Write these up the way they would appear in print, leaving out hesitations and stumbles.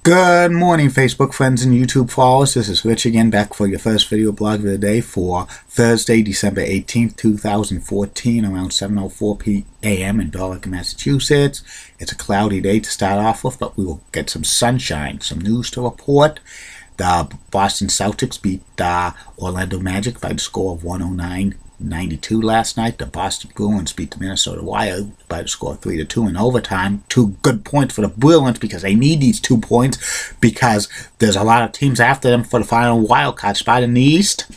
Good morning, Facebook friends and YouTube followers. This is Rich again, back for your first video blog of the day for Thursday, December 18th, 2014, around 7:04 a.m. in Billerica, Massachusetts. It's a cloudy day to start off with, but we will get some sunshine, some news to report. The Boston Celtics beat the Orlando Magic by the score of 109-92 last night. The Boston Bruins beat the Minnesota Wild by the score of 3-2 in overtime. 2 good points for the Bruins because they need these 2 points because there's a lot of teams after them for the final wild card spot in the East.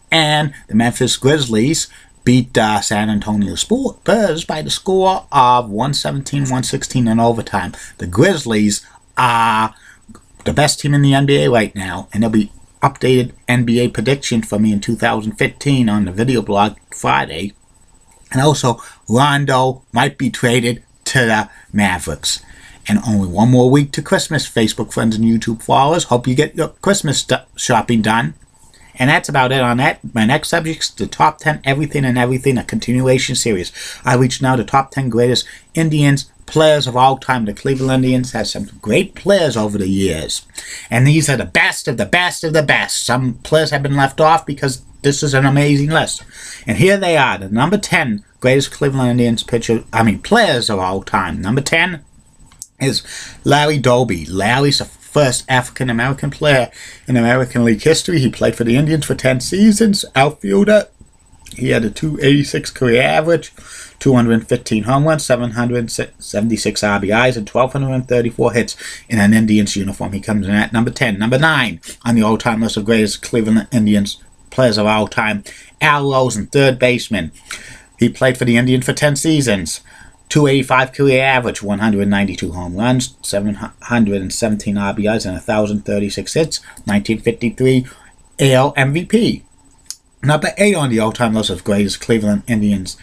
And the Memphis Grizzlies beat San Antonio Spurs by the score of 117-116 in overtime. The Grizzlies are the best team in the NBA right now, and they'll be updated NBA prediction for me in 2015 on the video blog Friday. And also, Rondo might be traded to the Mavericks. And only one more week to Christmas, Facebook friends and YouTube followers. Hope you get your Christmas shopping done. And that's about it on that. My next subject is the Top 10 Everything and Everything, a continuation series. I reached now the top 10 greatest Indians players of all time. The Cleveland Indians has some great players over the years. And these are the best of the best of the best. Some players have been left off because this is an amazing list. And here they are, the number 10 greatest Cleveland Indians players of all time. Number 10 is Larry Doby. Larry's the first African-American player in American League history. He played for the Indians for 10 seasons. Outfielder. He had a .286 career average, 215 home runs, 776 RBIs, and 1,234 hits in an Indians uniform. He comes in at number 10. Number 9 on the all-time list of greatest Cleveland Indians players of all time, Al Rosen, third baseman. He played for the Indians for 10 seasons. 285 career average, 192 home runs, 717 RBIs, and 1,036 hits. 1953 AL MVP. Number 8 on the all-time list of greatest Cleveland Indians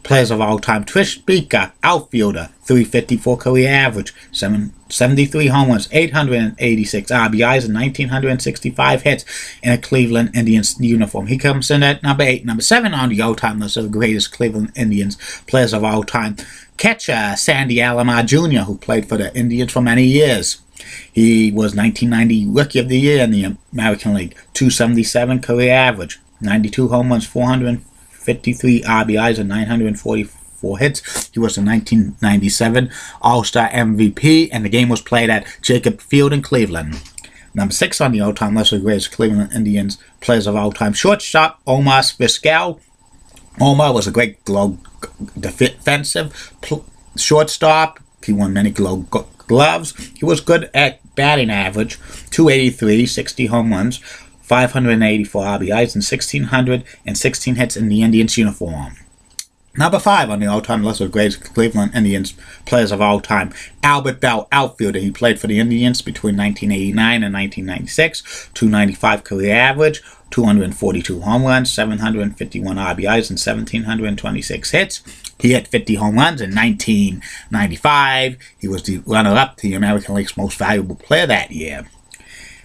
players of all time, Trish Speaker, outfielder, 354 career average, 73 home runs, 886 RBIs, and 1,965 hits in a Cleveland Indians uniform. He comes in at number 8. Number 7 on the all-time list of the greatest Cleveland Indians players of all time, catcher Sandy Alomar Jr., who played for the Indians for many years. He was 1990 Rookie of the Year in the American League, 277 career average, 92 home runs, 453 RBIs, and 944 hits. He was the 1997 All-Star MVP, and the game was played at Jacob Field in Cleveland. Number 6 on the all-time list of greatest Cleveland Indians players of all time, shortstop Omar Vizquel. Omar was a great defensive shortstop. He won many Gold Gloves. He was good at batting average, 283, 60 home runs, 584 RBIs, and 1,616 hits in the Indians uniform. Number 5 on the all-time list of greatest Cleveland Indians players of all time, Albert Belle, outfielder. He played for the Indians between 1989 and 1996, 295 career average, 242 home runs, 751 RBIs, and 1,726 hits. He hit 50 home runs in 1995. He was the runner-up to the American League's most valuable player that year.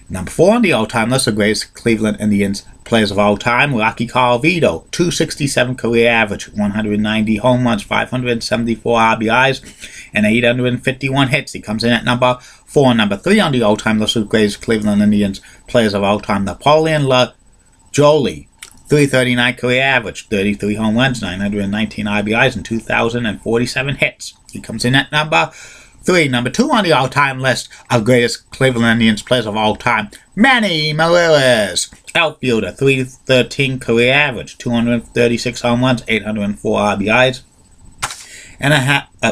Number 4 on the all-time list of greatest Cleveland Indians players of all time, Rocky Colavito, 267 career average, 190 home runs, 574 RBIs, and 851 hits. He comes in at number 4. Number 3 on the all-time list of greatest Cleveland Indians players of all time, Napoleon LaJoie, 339 career average, 33 home runs, 919 RBIs, and 2,047 hits. He comes in at number 3. Number 2 on the all-time list of greatest Cleveland Indians players of all time, Manny Ramirez, outfielder, 313 career average, 236 home runs, 804 RBIs, and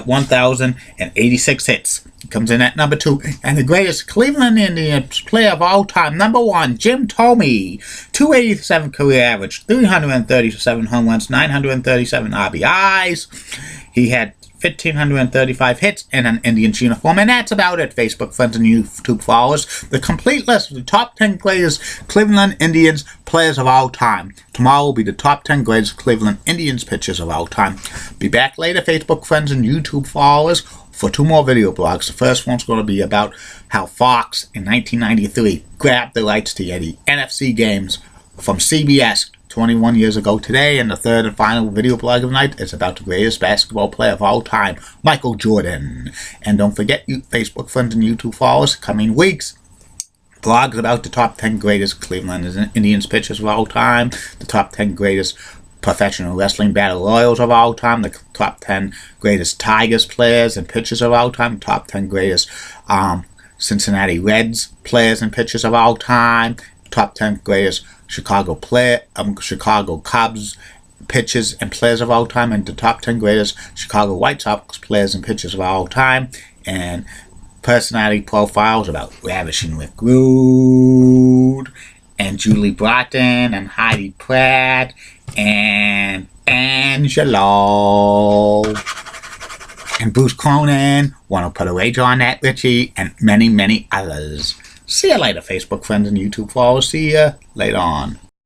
1,086 hits. He comes in at number 2. And the greatest Cleveland Indians player of all time, number 1, Jim Thome, 287 career average, 337 home runs, 937 RBIs. He had 1,535 hits in an Indians uniform. And that's about it, Facebook friends and YouTube followers. The complete list of the top 10 greatest Cleveland Indians players of all time. Tomorrow will be the top 10 greatest Cleveland Indians pitchers of all time. Be back later, Facebook friends and YouTube followers, for 2 more video blogs. The first one's going to be about how Fox in 1993 grabbed the rights to the NFC games from CBS 21 years ago today, and the third and final video blog of the night is about the greatest basketball player of all time, Michael Jordan. And don't forget, you Facebook friends and YouTube followers, coming weeks, blogs about the top 10 greatest Cleveland Indians pitchers of all time, the top 10 greatest professional wrestling battle royals of all time, the top 10 greatest Tigers players and pitchers of all time, top 10 greatest Cincinnati Reds players and pitchers of all time, top 10 greatest Chicago Cubs pitchers and players of all time, and the top 10 greatest Chicago White Sox players and pitchers of all time, and personality profiles about Ravishing Rick Rude, and Julie Broughton, and Heidi Pratt, and Angelo, and Bruce Cronin. Want to put a wager on that, Richie, and many, many others. See you later, Facebook friends and YouTube followers. See you later on.